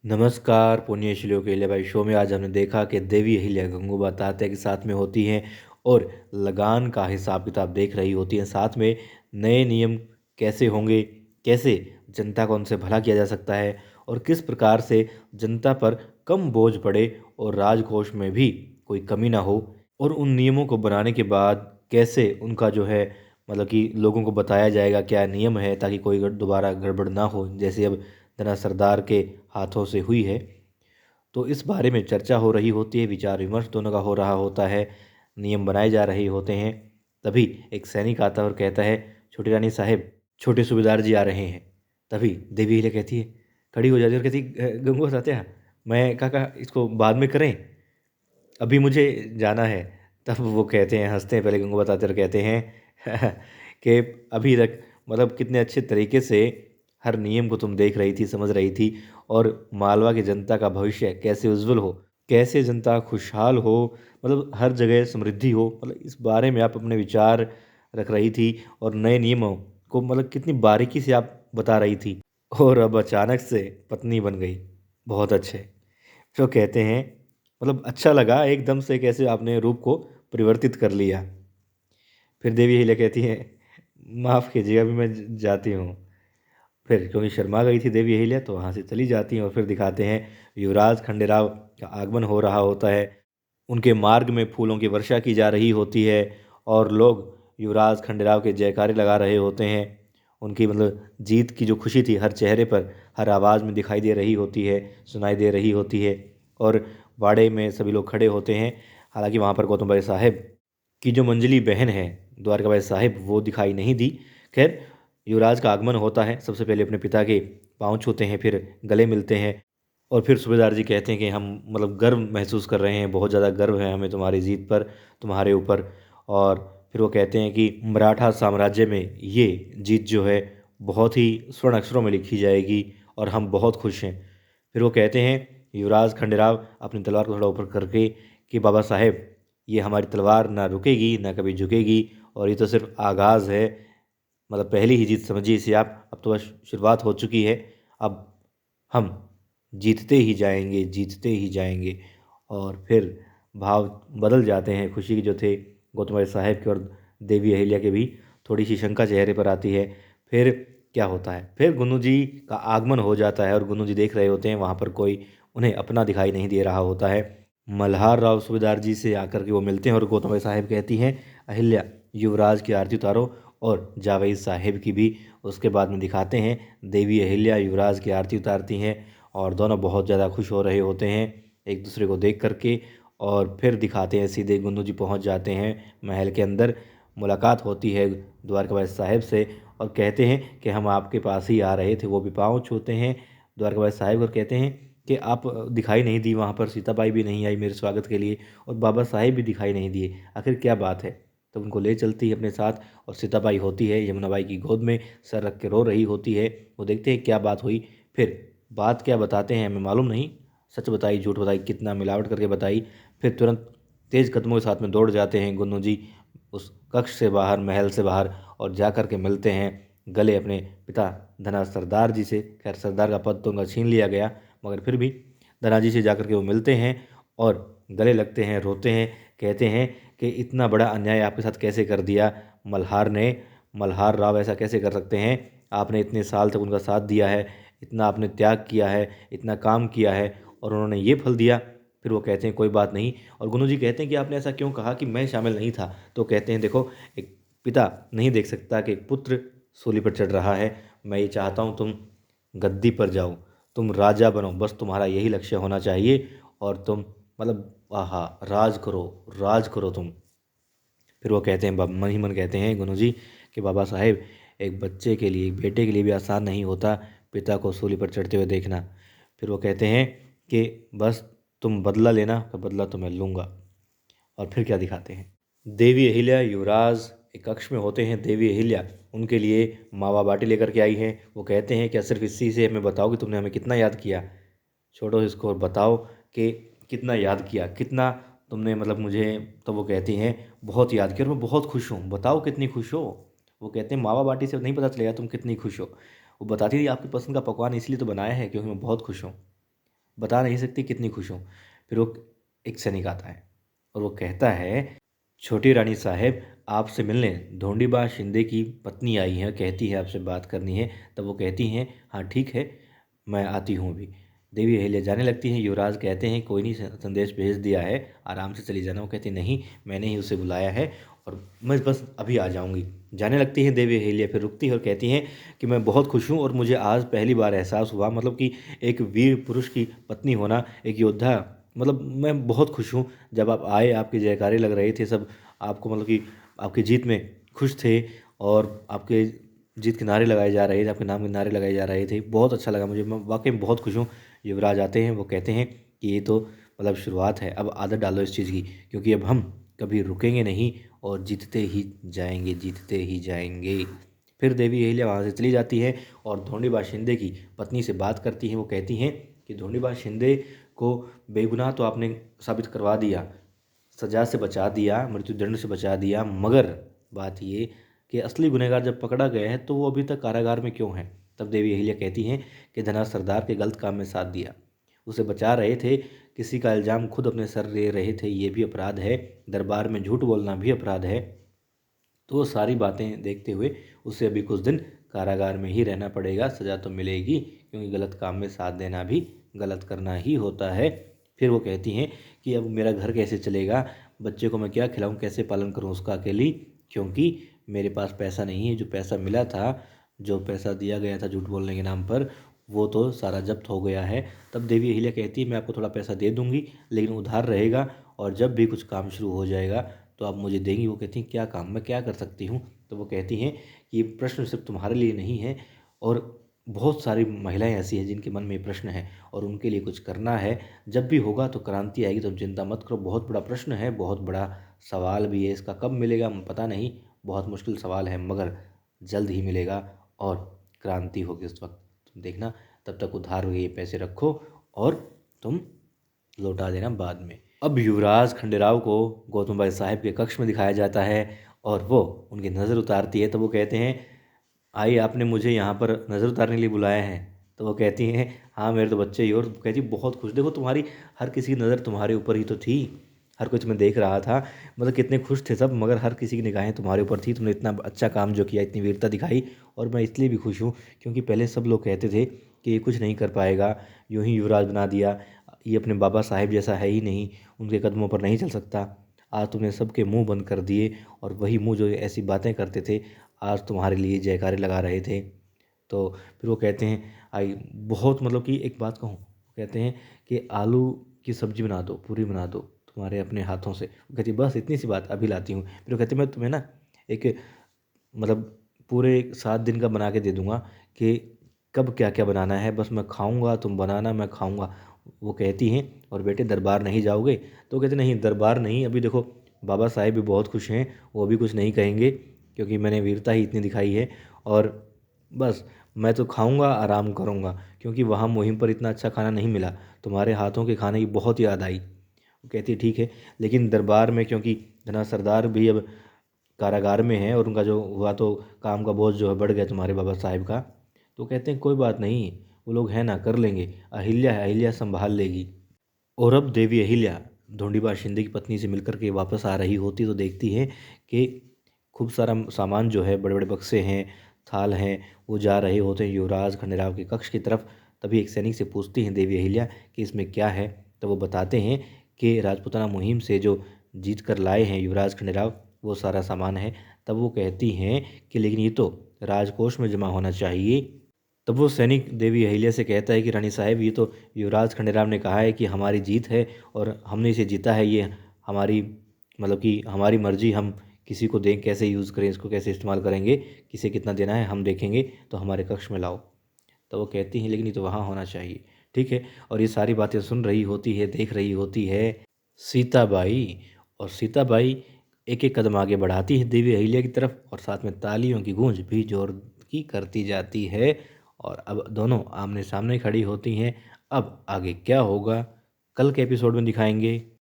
नमस्कार पुण्यश्लियों के लिए भाई शो में आज हमने देखा कि देवी अहिल्या गंगूबाई तात्या के साथ में होती हैं और लगान का हिसाब किताब देख रही होती हैं। साथ में नए नियम कैसे होंगे, कैसे जनता का उनसे भला किया जा सकता है और किस प्रकार से जनता पर कम बोझ पड़े और राजकोष में भी कोई कमी ना हो। और उन नियमों को बनाने के बाद कैसे उनका जो है मतलब कि लोगों को बताया जाएगा क्या नियम है, ताकि कोई दोबारा गड़बड़ ना हो जैसे अब तना सरदार के हाथों से हुई है। तो इस बारे में चर्चा हो रही होती है, विचार विमर्श दोनों का हो रहा होता है, नियम बनाए जा रहे होते हैं। तभी एक सैनिक आता है और कहता है, छोटी रानी साहब छोटे सूबेदार जी आ रहे हैं। तभी देवी हिले कहती है, खड़ी हो जाती है और कहती गंगू सात्या, मैं काका इसको बाद में करें, अभी मुझे जाना है। तब वो कहते हैं, हंसते हैं पहले गंगू बताते और कहते हैं कि अभी तक मतलब कितने अच्छे तरीके से हर नियम को तुम देख रही थी, समझ रही थी, और मालवा की जनता का भविष्य कैसे उज्जवल हो, कैसे जनता खुशहाल हो, मतलब हर जगह समृद्धि हो, मतलब इस बारे में आप अपने विचार रख रही थी और नए नियमों को मतलब कितनी बारीकी से आप बता रही थी। और अब अचानक से पत्नी बन गई, बहुत अच्छे। जो कहते हैं मतलब अच्छा लगा एकदम से कैसे आपने रूप को परिवर्तित कर लिया। फिर देवी हीला कहती है, माफ़ कीजिएगा अभी मैं जाती हूँ। फिर क्योंकि शर्मा गई थी देवी अहिल्या तो वहाँ से चली जाती हैं और फिर दिखाते हैं युवराज खंडेराव का आगमन हो रहा होता है। उनके मार्ग में फूलों की वर्षा की जा रही होती है और लोग युवराज खंडेराव के जयकारे लगा रहे होते हैं। उनकी मतलब जीत की जो खुशी थी हर चेहरे पर, हर आवाज़ में दिखाई दे रही होती है, सुनाई दे रही होती है। और बाड़े में सभी लोग खड़े होते हैं। हालांकि वहाँ पर गौतम भाई साहब की जो मंजली बहन है द्वारका भाई साहिब वो दिखाई नहीं दी। खैर, युवराज का आगमन होता है, सबसे पहले अपने पिता के पाँव छूते हैं, फिर गले मिलते हैं और फिर सूबेदार जी कहते हैं कि हम मतलब गर्व महसूस कर रहे हैं, बहुत ज़्यादा गर्व है हमें तुम्हारी जीत पर, तुम्हारे ऊपर। और फिर वो कहते हैं कि मराठा साम्राज्य में ये जीत जो है बहुत ही स्वर्ण अक्षरों में लिखी जाएगी और हम बहुत खुश हैं। फिर वो कहते हैं, युवराज खंडेराव अपनी तलवार को थोड़ा ऊपर करके, कि बाबा साहेब ये हमारी तलवार ना रुकेगी ना कभी झुकेगी, और ये तो सिर्फ आगाज़ है, मतलब पहली ही जीत समझिए इसे आप, अब तो बस शुरुआत हो चुकी है। अब हम जीतते ही जाएंगे, जीतते ही जाएंगे। और फिर भाव बदल जाते हैं, खुशी के जो थे गौतम भाई साहब के और देवी अहिल्या के भी थोड़ी सी शंका चेहरे पर आती है। फिर क्या होता है, फिर गुन्नू जी का आगमन हो जाता है और गुन्नू जी देख रहे होते हैं वहाँ पर कोई उन्हें अपना दिखाई नहीं दे रहा होता है। मल्हार राव सूबेदार जी से आकर के वो मिलते हैं और गौतम भाई साहब कहती हैं, अहिल्या युवराज की आरती उतारो और जावेद साहेब की भी। उसके बाद में दिखाते हैं देवी अहिल्या युवराज की आरती उतारती हैं और दोनों बहुत ज़्यादा खुश हो रहे होते हैं एक दूसरे को देख करके। और फिर दिखाते हैं सीधे गुन्नू जी पहुंच जाते हैं महल के अंदर, मुलाकात होती है द्वारकाबाई साहिब से और कहते हैं कि हम आपके पास ही आ रहे थे। वो भी पाँव छूते हैं द्वारकाबाई साहिब और कहते हैं कि आप दिखाई नहीं दी, वहाँ पर सीताबाई भी नहीं आई मेरे स्वागत के लिए और बाबा साहिब भी दिखाई नहीं दिए, आखिर क्या बात है। तो उनको ले चलती है अपने साथ और सीताबाई होती है यमुनाबाई की गोद में, सर रख के रो रही होती है। वो देखते हैं क्या बात हुई, फिर बात क्या बताते हैं हमें मालूम नहीं, सच बताई झूठ बताई कितना मिलावट करके बताई। फिर तुरंत तेज़ कदमों के साथ में दौड़ जाते हैं गुन्नू जी उस कक्ष से बाहर, महल से बाहर, और जा कर के मिलते हैं गले अपने पिता धना सरदार जी से। खैर सरदार का पद तो उनका छीन लिया गया, मगर फिर भी धना जी से जा कर के वो मिलते हैं और गले लगते हैं, रोते हैं, कहते हैं कि इतना बड़ा अन्याय आपके साथ कैसे कर दिया मल्हार ने, मल्हार राव ऐसा कैसे कर सकते हैं, आपने इतने साल तक उनका साथ दिया है, इतना आपने त्याग किया है, इतना काम किया है और उन्होंने ये फल दिया। फिर वो कहते हैं कोई बात नहीं, और गुरु जी कहते हैं कि आपने ऐसा क्यों कहा कि मैं शामिल नहीं था। तो कहते हैं देखो, एक पिता नहीं देख सकता कि एक पुत्र सूली पर चढ़ रहा है, मैं ये चाहता हूँ तुम गद्दी पर जाओ, तुम राजा बनो, बस तुम्हारा यही लक्ष्य होना चाहिए और तुम मतलब आहा राज करो, राज करो तुम। फिर वो कहते हैं, मन ही मन कहते हैं गुरु जी कि बाबा साहेब एक बच्चे के लिए, एक बेटे के लिए भी आसान नहीं होता पिता को सूली पर चढ़ते हुए देखना। फिर वो कहते हैं कि बस तुम बदला लेना, का बदला तो मैं लूँगा। और फिर क्या दिखाते हैं, देवी अहिल्या युवराज एक कक्ष में होते हैं। देवी अहिल्या उनके लिए मावा बाटी लेकर के आई हैं। वो कहते हैं क्या सिर्फ इसी से हमें बताओ कि तुमने हमें कितना याद किया, छोड़ो इसको और बताओ कि कितना याद किया, कितना तुमने मतलब मुझे। तो वो कहती हैं बहुत याद किया और मैं बहुत खुश हूँ, बताओ कितनी खुश हो। वो कहते हैं मावा बाटी से नहीं पता चलेगा तुम कितनी खुश हो, वो बताती थी आपकी पसंद का पकवान इसलिए तो बनाया है क्योंकि मैं बहुत खुश हूँ। बता नहीं सकती कितनी खुश हूँ। फिर वो एक सैनिक आता है और वो कहता है, छोटी रानी साहब आपसे मिलने धोंडीबा शिंदे की पत्नी आई है, कहती है आपसे बात करनी है। तब वो कहती हैं, हाँ ठीक है, मैं आती हूँ अभी। देवी अहिल्या जाने लगती हैं। युवराज कहते हैं, कोई नहीं, संदेश भेज दिया है, आराम से चली जाना। वो कहती नहीं, मैंने ही उसे बुलाया है और मैं बस अभी आ जाऊँगी। जाने लगती हैं देवी अहिल्या, फिर रुकती है और कहती हैं कि मैं बहुत खुश हूँ और मुझे आज पहली बार एहसास हुआ, मतलब कि एक वीर पुरुष की पत्नी होना, एक योद्धा, मतलब मैं बहुत खुश हूँ। जब आप आए, आपके जयकारे लग रहे थे, सब आपको मतलब कि आपकी जीत में खुश थे और आपके जीत के नारे लगाए जा रहे थे, आपके नाम के नारे लगाए जा रहे थे। बहुत अच्छा लगा मुझे, मैं वाकई में बहुत खुश हूँ। युवराज आते हैं, वो कहते हैं कि ये तो मतलब शुरुआत है, अब आदत डालो इस चीज़ की, क्योंकि अब हम कभी रुकेंगे नहीं और जीतते ही जाएंगे, जीतते ही जाएंगे। फिर देवी अहिल्या वहाँ से चली जाती है और धोंडीबा शिंदे की पत्नी से बात करती हैं। वो कहती हैं कि धोंडीबा शिंदे को बेगुनाह तो आपने साबित करवा दिया, सजा से बचा दिया, मृत्युदंड से बचा दिया, मगर बात ये कि असली गुनहगार जब पकड़ा गया है तो वो अभी तक कारागार में क्यों है। तब देवी अहिल्या कहती हैं कि धना सरदार के गलत काम में साथ दिया, उसे बचा रहे थे, किसी का इल्ज़ाम खुद अपने सर ले रहे थे, ये भी अपराध है, दरबार में झूठ बोलना भी अपराध है। तो वो सारी बातें देखते हुए उसे अभी कुछ दिन कारागार में ही रहना पड़ेगा, सज़ा तो मिलेगी, क्योंकि गलत काम में साथ देना भी गलत करना ही होता है। फिर वो कहती हैं कि अब मेरा घर कैसे चलेगा, बच्चे को मैं क्या खिलाऊं, कैसे पालन करूं उसका अकेली, क्योंकि मेरे पास पैसा नहीं है। जो पैसा मिला था, जो पैसा दिया गया था झूठ बोलने के नाम पर, वो तो सारा जब्त हो गया है। तब देवी अहिल्या कहती है, मैं आपको थोड़ा पैसा दे दूंगी, लेकिन उधार रहेगा, और जब भी कुछ काम शुरू हो जाएगा तो आप मुझे देंगी। वो कहती हैं, क्या काम, मैं क्या कर सकती हूँ। तो वो कहती हैं कि ये प्रश्न सिर्फ तुम्हारे लिए नहीं है, और बहुत सारी महिलाएं ऐसी हैं जिनके मन में ये प्रश्न है और उनके लिए कुछ करना है। जब भी होगा तो क्रांति आएगी, तुम चिंता मत करो। बहुत बड़ा प्रश्न है, बहुत बड़ा सवाल भी है, इसका कब मिलेगा पता नहीं, बहुत मुश्किल सवाल है, मगर जल्द ही मिलेगा और क्रांति होगी उस वक्त, तुम देखना। तब तक उधार हुए ये पैसे रखो और तुम लौटा देना बाद में। अब युवराज खंडेराव को गौतम बाई साहब के कक्ष में दिखाया जाता है और वो उनकी नज़र उतारती है। तो वो कहते हैं, आई आपने मुझे यहाँ पर नज़र उतारने के लिए बुलाया है। तो वो कहती हैं, हाँ मेरे तो बच्चे ही हो। और कहती बहुत खुश, देखो तुम्हारी हर किसी की नज़र तुम्हारे ऊपर ही तो थी, हर कुछ मैं देख रहा था, मतलब कितने खुश थे सब, मगर हर किसी की निगाहें तुम्हारे ऊपर थी, तुमने इतना अच्छा काम जो किया, इतनी वीरता दिखाई। और मैं इसलिए भी खुश हूँ क्योंकि पहले सब लोग कहते थे कि ये कुछ नहीं कर पाएगा, यूं ही युवराज बना दिया, ये अपने बाबा साहेब जैसा है ही नहीं, उनके कदमों पर नहीं चल सकता। आज तुमने सबके मुंह बंद कर दिए, और वही मुंह जो ऐसी बातें करते थे आज तुम्हारे लिए जयकारे लगा रहे थे। तो फिर वो कहते हैं, आई बहुत, मतलब कि एक बात कहूँ, कहते हैं कि आलू की सब्जी बना दो, पूरी बना दो तुम्हारे अपने हाथों से। वो कहती बस इतनी सी बात, अभी लाती हूँ। फिर वो कहते मैं तुम्हें ना एक, मतलब पूरे 7 दिन का बना के दे दूंगा कि कब क्या क्या बनाना है, बस मैं खाऊंगा, तुम बनाना, मैं खाऊंगा। वो कहती हैं, और बेटे दरबार नहीं जाओगे। तो कहते नहीं, दरबार नहीं, अभी देखो बाबा साहेब भी बहुत खुश हैं, वो भी कुछ नहीं कहेंगे, क्योंकि मैंने वीरता ही इतनी दिखाई है। और बस मैं तो खाऊंगा, आराम करूंगा, क्योंकि वहाँ मुहिम पर इतना अच्छा खाना नहीं मिला, तुम्हारे हाथों के खाने की बहुत याद आई। वो कहती है ठीक है, लेकिन दरबार में, क्योंकि धना सरदार भी अब कारागार में है और उनका जो हुआ तो काम का बोझ जो है बढ़ गया तुम्हारे बाबा साहेब का। तो कहते हैं कोई बात नहीं, वो लोग हैं ना, कर लेंगे, अहिल्या है, अहिल्या संभाल लेगी। और अब देवी अहिल्या धोंडीबा शिंदे की पत्नी से मिलकर के वापस आ रही होती तो देखती है कि खूब सारा सामान जो है, बड़े बड़े बक्से हैं, थाल हैं, वो जा रहे होते हैं युवराज खंडेराव के कक्ष की तरफ। तभी एक सैनिक से पूछती हैं देवी अहिल्या कि इसमें क्या है। तो वो बताते हैं कि राजपूताना मुहिम से जो जीत कर लाए हैं युवराज खंडेराव, वो सारा सामान है। तब वो कहती हैं कि लेकिन ये तो राजकोष में जमा होना चाहिए। तब वो सैनिक देवी अहिल्या से कहता है कि रानी साहब, ये तो युवराज खंडेराव ने कहा है कि हमारी जीत है और हमने इसे जीता है, ये हमारी, मतलब कि हमारी मर्जी, हम किसी को दें, कैसे यूज़ करें, इसको कैसे इस्तेमाल करेंगे, किसे कितना देना है हम देखेंगे, तो हमारे कक्ष में लाओ। तो वो कहती हैं लेकिन ये तो वहाँ होना चाहिए। ठीक है, और ये सारी बातें सुन रही होती है, देख रही होती है सीताबाई। और सीताबाई एक एक कदम आगे बढ़ाती है देवी अहिल्या की तरफ, और साथ में तालियों की गूंज भी जोर की करती जाती है। और अब दोनों आमने सामने खड़ी होती हैं। अब आगे क्या होगा, कल के एपिसोड में दिखाएंगे।